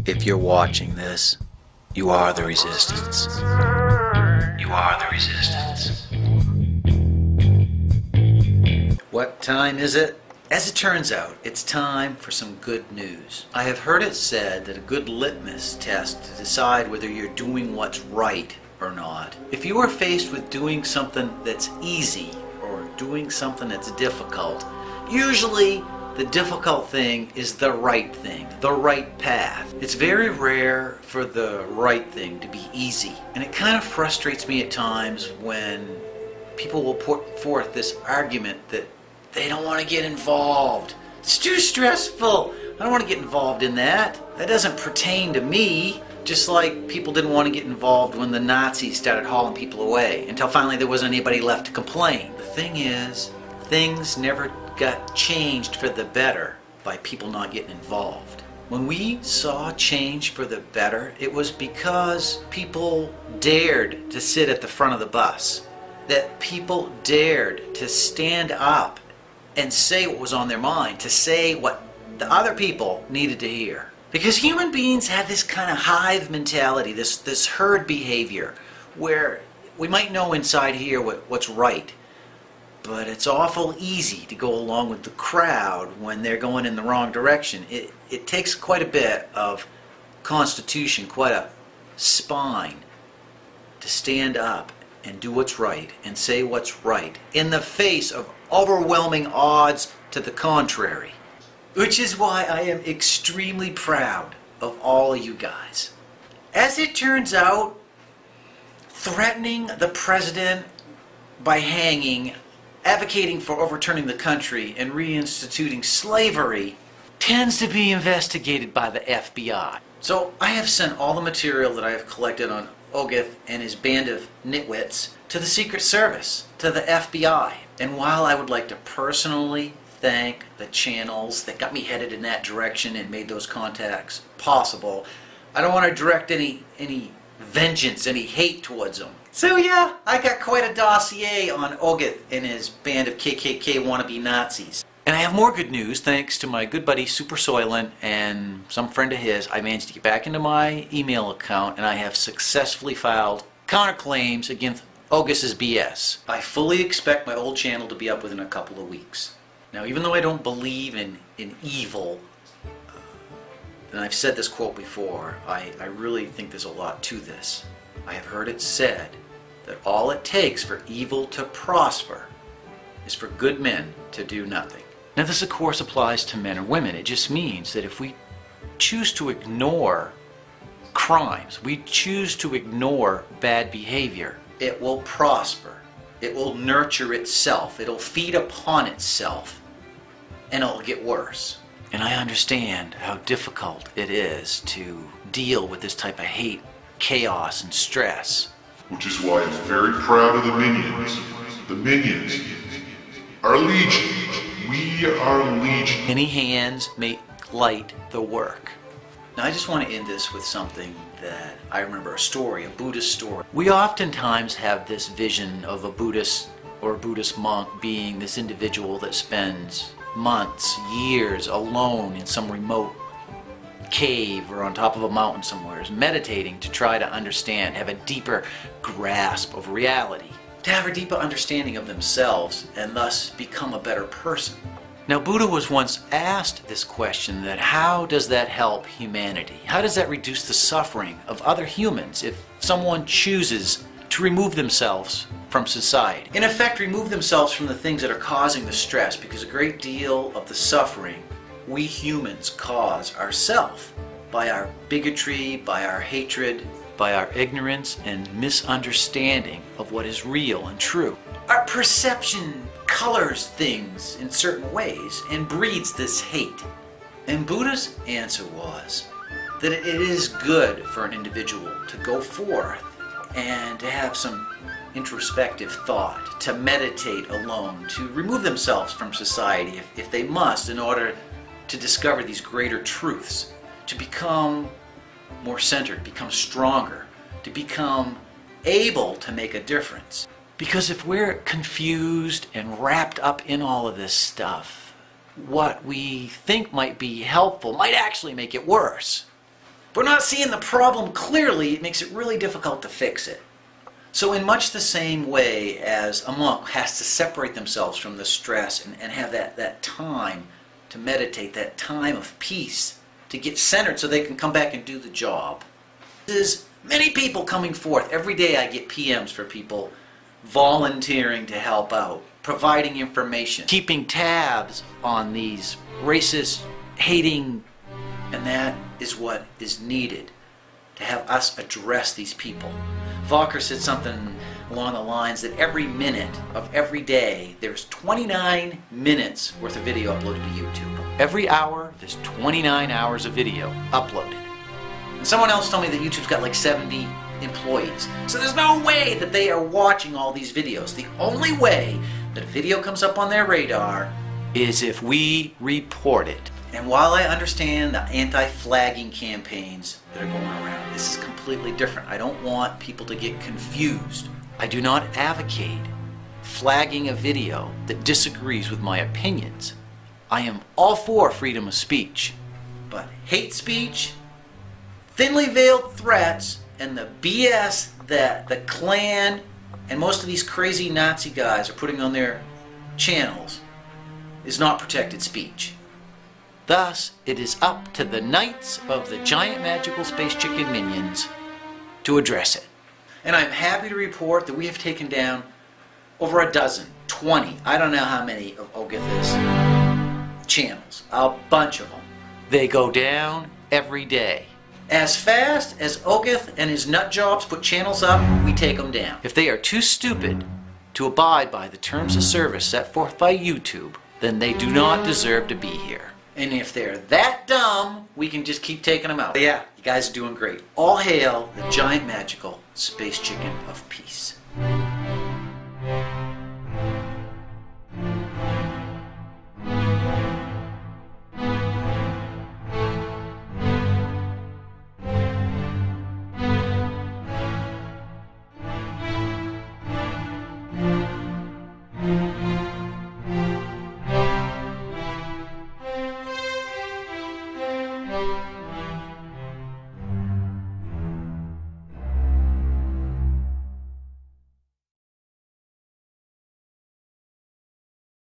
If you're watching this, you are the resistance. You are the resistance. What time is it? As it turns out, it's time for some good news. I have heard it said that a good litmus test to decide whether you're doing what's right or not. If you are faced with doing something that's easy or doing something that's difficult, usually the difficult thing is the right thing, the right path. It's very rare for the right thing to be easy. And it kind of frustrates me at times when people will put forth this argument that they don't want to get involved. It's too stressful. I don't want to get involved in that. That doesn't pertain to me. Just like people didn't want to get involved when the Nazis started hauling people away, until finally there wasn't anybody left to complain. The thing is, things never got changed for the better by people not getting involved. When we saw change for the better, it was because people dared to sit at the front of the bus. That people dared to stand up and say what was on their mind, to say what the other people needed to hear. Because human beings have this kind of hive mentality, this herd behavior, where we might know inside here what's right, but it's awful easy to go along with the crowd when they're going in the wrong direction. It takes quite a bit of constitution, quite a spine, to stand up and do what's right and say what's right in the face of overwhelming odds to the contrary. Which is why I am extremely proud of all of you guys. As it turns out, threatening the president by hanging, advocating for overturning the country and reinstituting slavery tends to be investigated by the FBI. So I have sent all the material that I have collected on Ogith and his band of nitwits to the Secret Service, to the FBI. And while I would like to personally thank the channels that got me headed in that direction and made those contacts possible, I don't want to direct any vengeance, any hate towards them. So yeah, I got quite a dossier on Ogith and his band of KKK wannabe Nazis. And I have more good news. Thanks to my good buddy Super Soylent and some friend of his, I managed to get back into my email account and I have successfully filed counterclaims against Ogith's BS. I fully expect my old channel to be up within a couple of weeks. Now, even though I don't believe in evil, and I've said this quote before, I really think there's a lot to this. I have heard it said that all it takes for evil to prosper is for good men to do nothing. Now, this of course applies to men or women. It just means that if we choose to ignore crimes, we choose to ignore bad behavior, it will prosper. It will nurture itself. It'll feed upon itself. And it'll get worse. And I understand how difficult it is to deal with this type of hate, chaos, and stress. Which is why I'm very proud of the Minions. The Minions are legion. We are legion. Many hands make light the work. Now I just want to end this with something that I remember, a story, a Buddhist story. We oftentimes have this vision of a Buddhist or a Buddhist monk being this individual that spends months, years alone in some remote cave or on top of a mountain somewhere, meditating to try to understand, have a deeper grasp of reality, to have a deeper understanding of themselves and thus become a better person. Now, Buddha was once asked this question, that how does that help humanity? How does that reduce the suffering of other humans if someone chooses to remove themselves from society? In effect, remove themselves from the things that are causing the stress, because a great deal of the suffering we humans cause ourselves by our bigotry, by our hatred, by our ignorance and misunderstanding of what is real and true. Our perception colors things in certain ways and breeds this hate. And Buddha's answer was that it is good for an individual to go forth and to have some introspective thought, to meditate alone, to remove themselves from society if they must, in order to discover these greater truths, to become more centered, become stronger, to become able to make a difference. Because if we're confused and wrapped up in all of this stuff, what we think might be helpful might actually make it worse. If we're not seeing the problem clearly, it makes it really difficult to fix it. So in much the same way as a monk has to separate themselves from the stress and have that time to meditate, that time of peace, to get centered so they can come back and do the job. There's many people coming forth. Every day I get PMs for people volunteering to help out, providing information, keeping tabs on these racist, hating, and that is what is needed to have us address these people. Walker said something along the lines that every minute of every day there's 29 minutes worth of video uploaded to YouTube. Every hour there's 29 hours of video uploaded. And someone else told me that YouTube's got like 70 employees. So there's no way that they are watching all these videos. The only way that a video comes up on their radar is if we report it. And while I understand the anti-flagging campaigns that are going around, this is completely different. I don't want people to get confused. I do not advocate flagging a video that disagrees with my opinions. I am all for freedom of speech. But hate speech, thinly veiled threats, and the BS that the Klan and most of these crazy Nazi guys are putting on their channels is not protected speech. Thus, it is up to the Knights of the Giant Magical Space Chicken Minions to address it. And I'm happy to report that we have taken down over a dozen, 20, I don't know how many of Ogith's channels, a bunch of them. They go down every day. As fast as Ogith and his nut jobs put channels up, we take them down. If they are too stupid to abide by the terms of service set forth by YouTube, then they do not deserve to be here. And if they're that dumb, we can just keep taking them out. But yeah, you guys are doing great. All hail the giant magical space chicken of peace.